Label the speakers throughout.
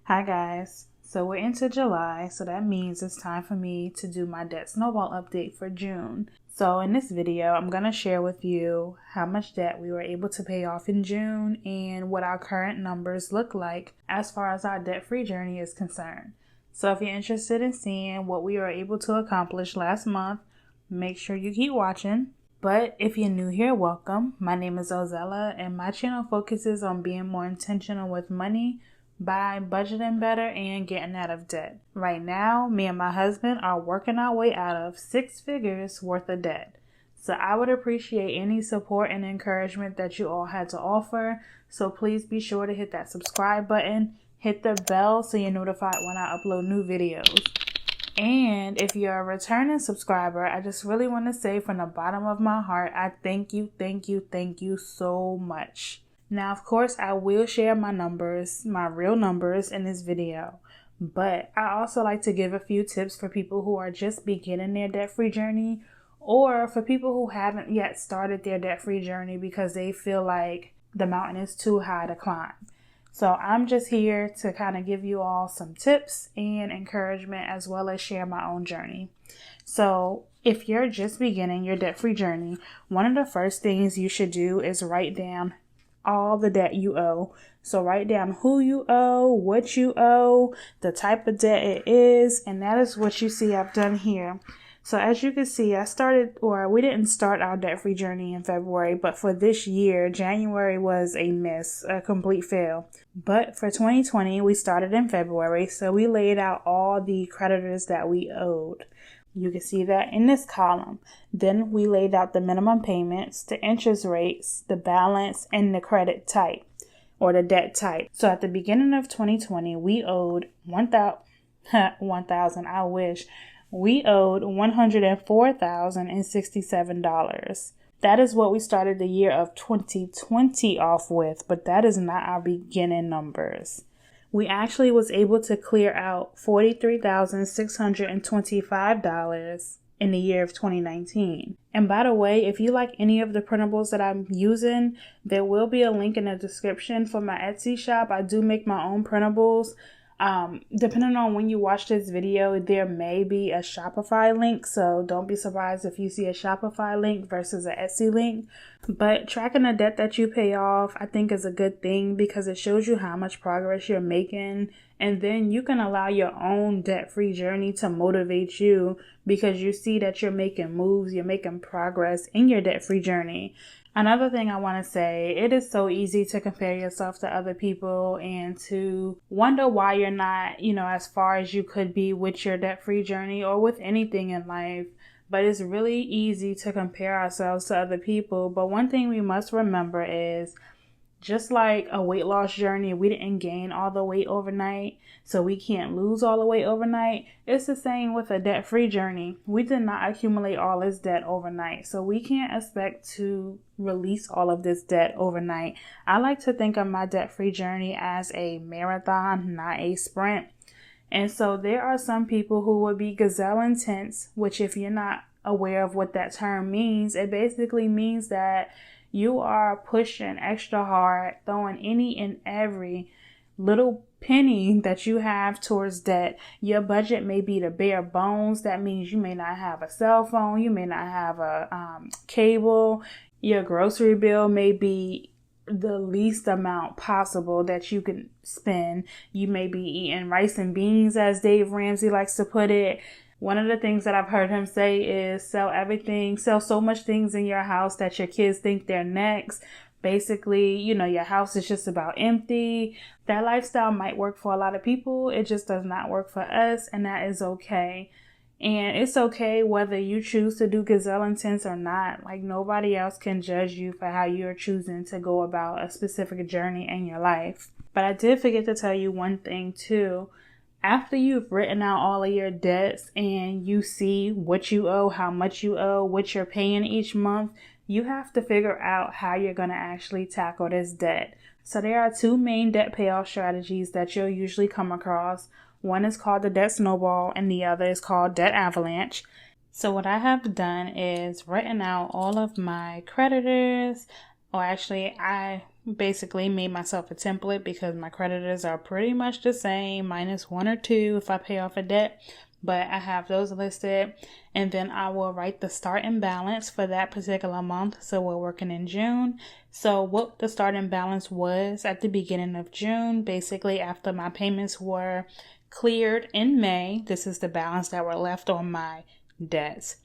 Speaker 1: Hi guys, so we're into July, so that means it's time for me to do my debt snowball update for June. So in this video, I'm going to share with you how much debt we were able to pay off in June and what our current numbers look like as far as our debt-free journey is concerned. So if you're interested in seeing what we were able to accomplish last month, make sure you keep watching. But if you're new here, welcome. My name is OZELLA and my channel focuses on being more intentional with money by budgeting better and getting out of debt. Right now, me and my husband are working our way out of 6 figures worth of debt. So I would appreciate any support and encouragement that you all had to offer. So please be sure to hit that subscribe button, hit the bell so you're notified when I upload new videos. And if you're a returning subscriber, I just really want to say from the bottom of my heart, I thank you so much. Now, of course, I will share my numbers, my real numbers in this video, but I also like to give a few tips for people who are just beginning their debt-free journey, or for people who haven't yet started their debt-free journey because they feel like the mountain is too high to climb. So I'm just here to kind of give you all some tips and encouragement as well as share my own journey. So if you're just beginning your debt-free journey, one of the first things you should do is write down all the debt you owe. So write down who you owe, what you owe, the type of debt it is, and that is what you see I've done here. So as you can see, we didn't start our debt-free journey in February, but for this year, January was a miss, a complete fail. But for 2020, we started in February, so we laid out all the creditors that we owed. You can see that in this column. Then we laid out the minimum payments, the interest rates, the balance, and the credit type or the debt type. So at the beginning of 2020, we owed We owed $104,067. That is what we started the year of 2020 off with, but that is not our beginning numbers. We actually was able to clear out $43,625 in the year of 2019. And by the way, if you like any of the printables that I'm using, there will be a link in the description for my Etsy shop. I do make my own printables. Depending on when you watch this video, there may be a Shopify link, so don't be surprised if you see a Shopify link versus an Etsy link. But tracking the debt that you pay off, I think, is a good thing because it shows you how much progress you're making, and then you can allow your own debt-free journey to motivate you because you see that you're making moves, you're making progress in your debt-free journey. Another thing I want to say, it is so easy to compare yourself to other people and to wonder why you're not, as far as you could be with your debt-free journey or with anything in life. But it's really easy to compare ourselves to other people. But one thing we must remember is, just like a weight loss journey, we didn't gain all the weight overnight, so we can't lose all the weight overnight. It's the same with a debt-free journey. We did not accumulate all this debt overnight, so we can't expect to release all of this debt overnight. I like to think of my debt-free journey as a marathon, not a sprint. And so there are some people who would be gazelle intense, which if you're not aware of what that term means, it basically means that you are pushing extra hard, throwing any and every little penny that you have towards debt. Your budget may be the bare bones. That means you may not have a cell phone. You may not have a cable. Your grocery bill may be the least amount possible that you can spend. You may be eating rice and beans, as Dave Ramsey likes to put it. One of the things that I've heard him say is sell so much things in your house that your kids think they're next. Basically, your house is just about empty. That lifestyle might work for a lot of people. It just does not work for us, and that is okay. And it's okay whether you choose to do gazelle intense or not. Like, nobody else can judge you for how you're choosing to go about a specific journey in your life. But I did forget to tell you one thing too. After you've written out all of your debts and you see what you owe, how much you owe, what you're paying each month, you have to figure out how you're going to actually tackle this debt. So there are 2 main debt payoff strategies that you'll usually come across. One is called the debt snowball and the other is called debt avalanche. So what I have done is written out all of my creditors, or actually I basically made myself a template because my creditors are pretty much the same, minus 1 or 2 if I pay off a debt. But I have those listed, and then I will write the starting balance for that particular month. So we're working in June. So what the starting balance was at the beginning of June, basically after my payments were cleared in May, this is the balance that were left on my debts.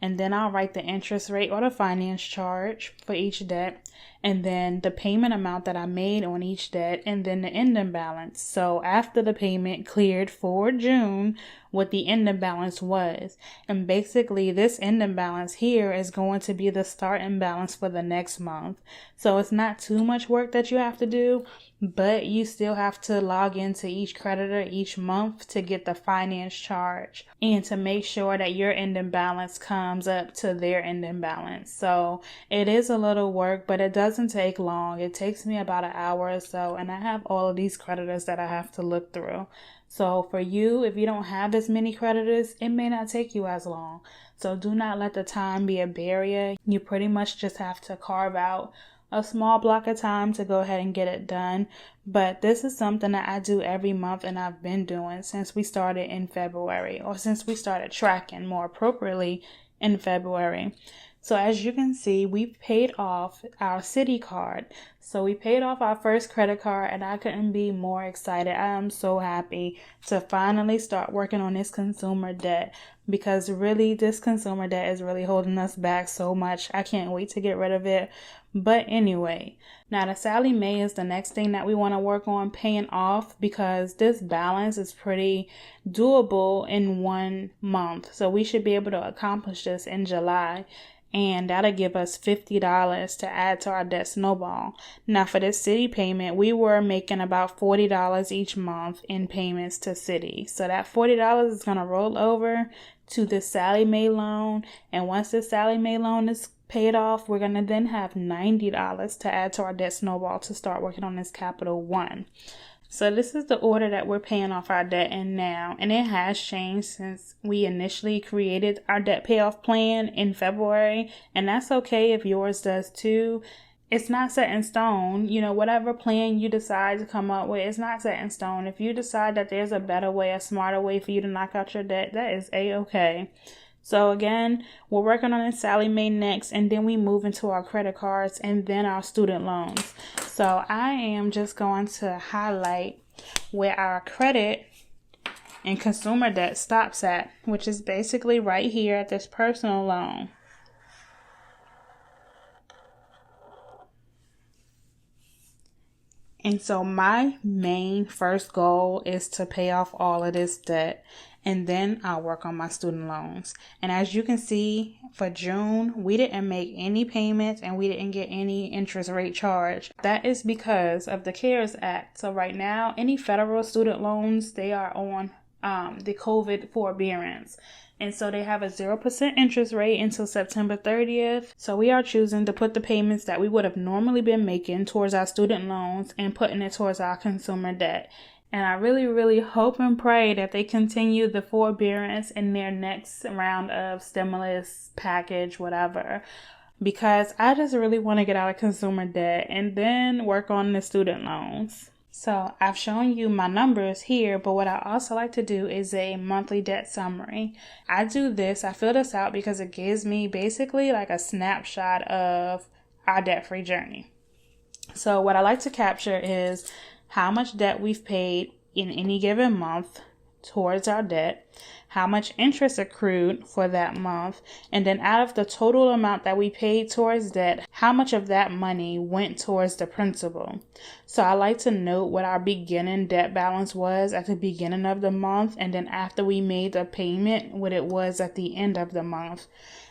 Speaker 1: And then I'll write the interest rate or the finance charge for each debt, and then the payment amount that I made on each debt, and then the ending balance. So after the payment cleared for June, what the ending balance was. And basically this ending balance here is going to be the starting balance for the next month. So it's not too much work that you have to do, but you still have to log into each creditor each month to get the finance charge and to make sure that your ending balance comes up to their ending balance. So it is a little work, but it doesn't take long. It takes me about an hour or so, and I have all of these creditors that I have to look through. So for you, if you don't have as many creditors, it may not take you as long. So do not let the time be a barrier. You pretty much just have to carve out a small block of time to go ahead and get it done. But this is something that I do every month, and I've been doing since we started in February, or since we started tracking more appropriately in February. So as you can see, we paid off our city card. So we paid off our first credit card, and I couldn't be more excited. I am so happy to finally start working on this consumer debt, because really this consumer debt is really holding us back so much. I can't wait to get rid of it. But anyway, now the Sallie Mae is the next thing that we want to work on paying off, because this balance is pretty doable in 1 month. So we should be able to accomplish this in July. And that'll give us $50 to add to our debt snowball. Now for this city payment, we were making about $40 each month in payments to city. So that $40 is going to roll over to the Sallie Mae loan. And once the Sallie Mae loan is paid off, we're going to then have $90 to add to our debt snowball to start working on this Capital One. So this is the order that we're paying off our debt in now, and it has changed since we initially created our debt payoff plan in February, and that's okay if yours does too. It's not set in stone. You know, whatever plan you decide to come up with, it's not set in stone. If you decide that there's a better way, a smarter way for you to knock out your debt, that is a-okay. So again, we're working on this Sallie Mae next, and then we move into our credit cards and then our student loans. So I am just going to highlight where our credit and consumer debt stops at, which is basically right here at this personal loan. And so my main first goal is to pay off all of this debt, and then I'll work on my student loans. And as you can see, for June, we didn't make any payments and we didn't get any interest rate charge. That is because of the CARES Act. So right now, any federal student loans, they are on the COVID forbearance. And so they have a 0% interest rate until September 30th. So we are choosing to put the payments that we would have normally been making towards our student loans and putting it towards our consumer debt. And I really, really hope and pray that they continue the forbearance in their next round of stimulus package, whatever. Because I just really want to get out of consumer debt and then work on the student loans. So I've shown you my numbers here, but what I also like to do is a monthly debt summary. I do this, I fill this out because it gives me basically like a snapshot of our debt-free journey. So what I like to capture is how much debt we've paid in any given month towards our debt, how much interest accrued for that month, and then out of the total amount that we paid towards debt, how much of that money went towards the principal. So I like to note what our beginning debt balance was at the beginning of the month, and then after we made the payment, what it was at the end of the month.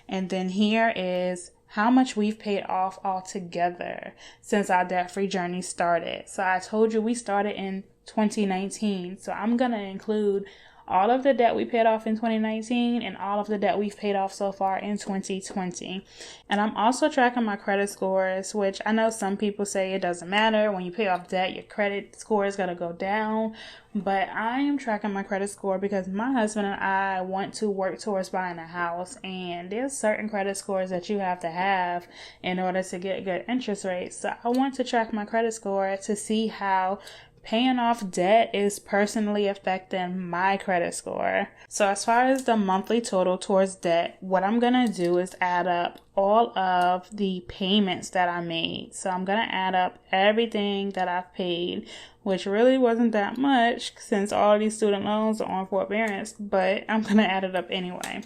Speaker 1: And then here is how much we've paid off altogether since our debt-free journey started. So I told you we started in 2019. So I'm going to include all of the debt we paid off in 2019 and all of the debt we've paid off so far in 2020. And I'm also tracking my credit scores, which I know some people say it doesn't matter. When you pay off debt, your credit score is going to go down. But I am tracking my credit score because my husband and I want to work towards buying a house. And there's certain credit scores that you have to have in order to get good interest rates. So I want to track my credit score to see how paying off debt is personally affecting my credit score. So as far as the monthly total towards debt, what I'm going to do is add up all of the payments that I made. So I'm going to add up everything that I've paid, which really wasn't that much since all of these student loans are on forbearance, but I'm going to add it up anyway.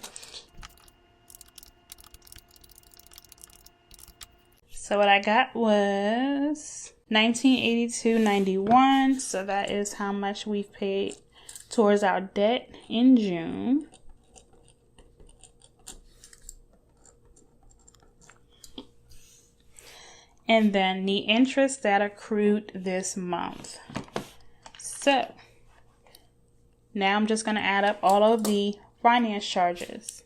Speaker 1: So what I got was $1982.91. So that is how much we've paid towards our debt in June. And then the interest that accrued this month. So now I'm just going to add up all of the finance charges.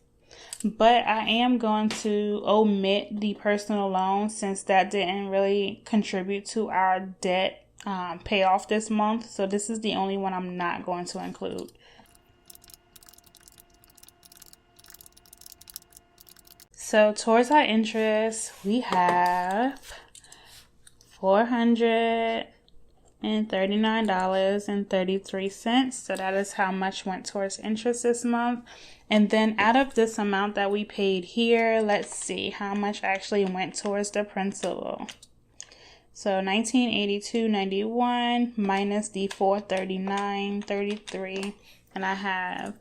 Speaker 1: But I am going to omit the personal loan since that didn't really contribute to our debt payoff this month. So this is the only one I'm not going to include. So towards our interest, we have $439.33. So that is how much went towards interest this month. And then out of this amount that we paid here, let's see how much actually went towards the principal. So $1982.91 minus the $439.33, and I have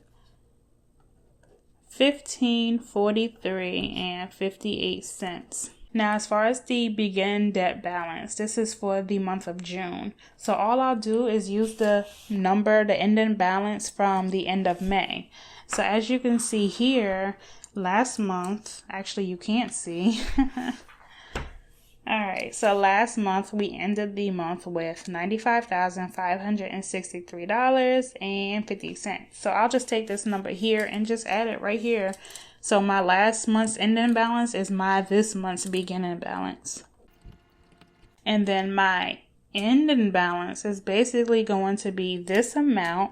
Speaker 1: $1543.58. Now, as far as the begin debt balance, this is for the month of June. So all I'll do is use the number, the ending balance from the end of May. So as you can see here, last month, actually you can't see. All right, so last month we ended the month with $95,563.50. So I'll just take this number here and just add it right here. So my last month's ending balance is my this month's beginning balance. And then my ending balance is basically going to be this amount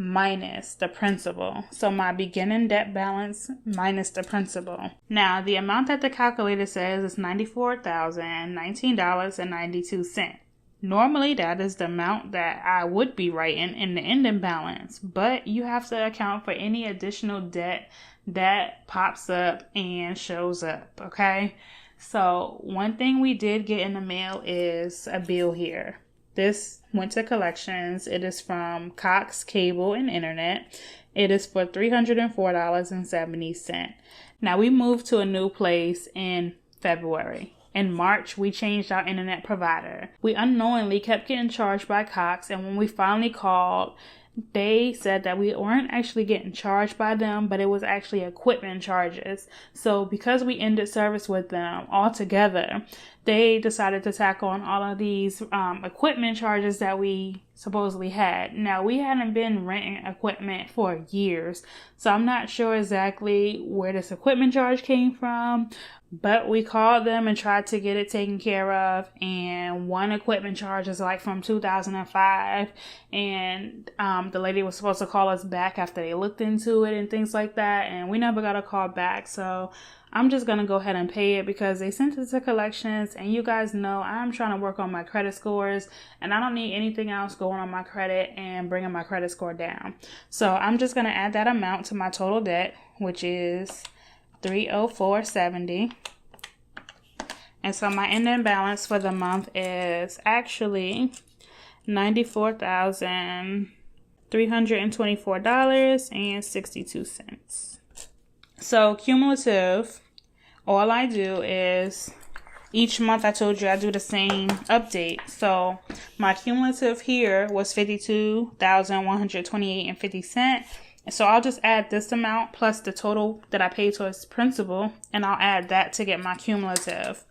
Speaker 1: minus the principal. So my beginning debt balance minus the principal. Now, the amount that the calculator says is $94,019.92. Normally, that is the amount that I would be writing in the ending balance, but you have to account for any additional debt that pops up and shows up, okay? So one thing we did get in the mail is a bill here. This went to collections. It is from Cox Cable and Internet. It is for $304.70. Now, we moved to a new place in February. In March, we changed our internet provider. We unknowingly kept getting charged by Cox, and when we finally called, they said that we weren't actually getting charged by them, but it was actually equipment charges. So because we ended service with them altogether, they decided to tack on all of these equipment charges that we supposedly had. Now, we hadn't been renting equipment for years, so I'm not sure exactly where this equipment charge came from, but we called them and tried to get it taken care of, and one equipment charge is like from 2005, and the lady was supposed to call us back after they looked into it and things like that, and we never got a call back. So I'm just going to go ahead and pay it because they sent it to collections, and you guys know I'm trying to work on my credit scores, and I don't need anything else going on my credit and bringing my credit score down. So I'm just going to add that amount to my total debt, which is $304.70. And so my ending balance for the month is actually $94,324.62. So cumulative, all I do is each month, I told you I do the same update. So my cumulative here was $52,128.50. So I'll just add this amount plus the total that I paid towards principal, and I'll add that to get my cumulative.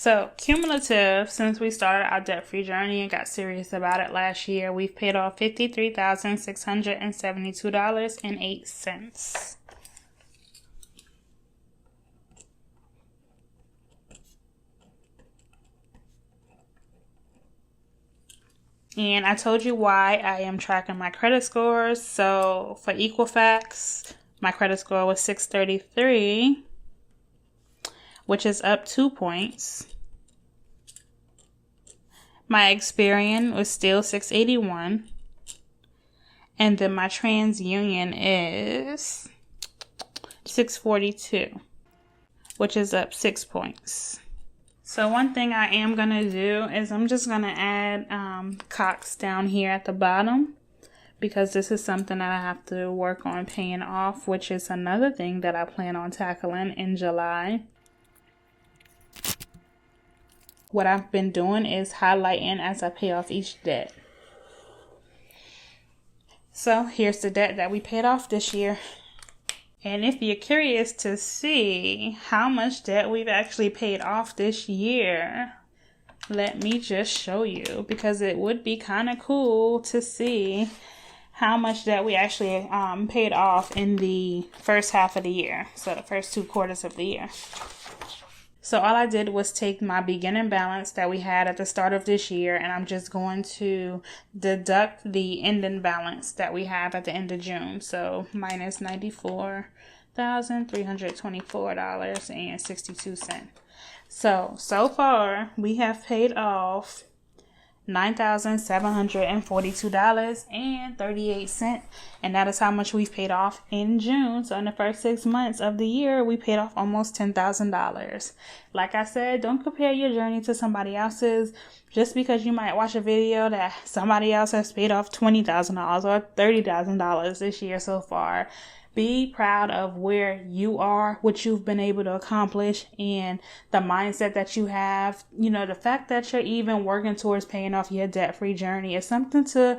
Speaker 1: So, cumulative, since we started our debt-free journey and got serious about it last year, we've paid off $53,672.08. And I told you why I am tracking my credit scores. So, for Equifax, my credit score was 633, which is up 2 points. My Experian was still 681. And then my TransUnion is 642, which is up 6 points. So one thing I am going to do is I'm just going to add Cox down here at the bottom, because this is something that I have to work on paying off, which is another thing that I plan on tackling in July. What I've been doing is highlighting as I pay off each debt. So here's the debt that we paid off this year. And if you're curious to see how much debt we've actually paid off this year, let me just show you, because it would be kind of cool to see how much debt we actually paid off in the first half of the year. So the first 2 quarters of the year. So all I did was take my beginning balance that we had at the start of this year, and I'm just going to deduct the ending balance that we have at the end of June. So minus $94,324.62. So far we have paid off $9,742.38, and that is how much we've paid off in June. So in the first 6 months of the year, we paid off almost $10,000. Like I said, don't compare your journey to somebody else's. Just because you might watch a video that somebody else has paid off $20,000 or $30,000 this year so far, be proud of where you are, what you've been able to accomplish, and the mindset that you have. You know, the fact that you're even working towards paying off your debt-free journey is something to,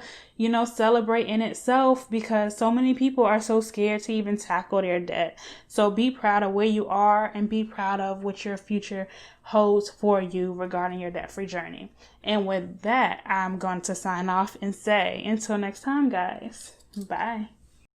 Speaker 1: celebrate in itself, because so many people are so scared to even tackle their debt. So be proud of where you are and be proud of what your future holds for you regarding your debt-free journey. And with that, I'm going to sign off and say, until next time, guys. Bye.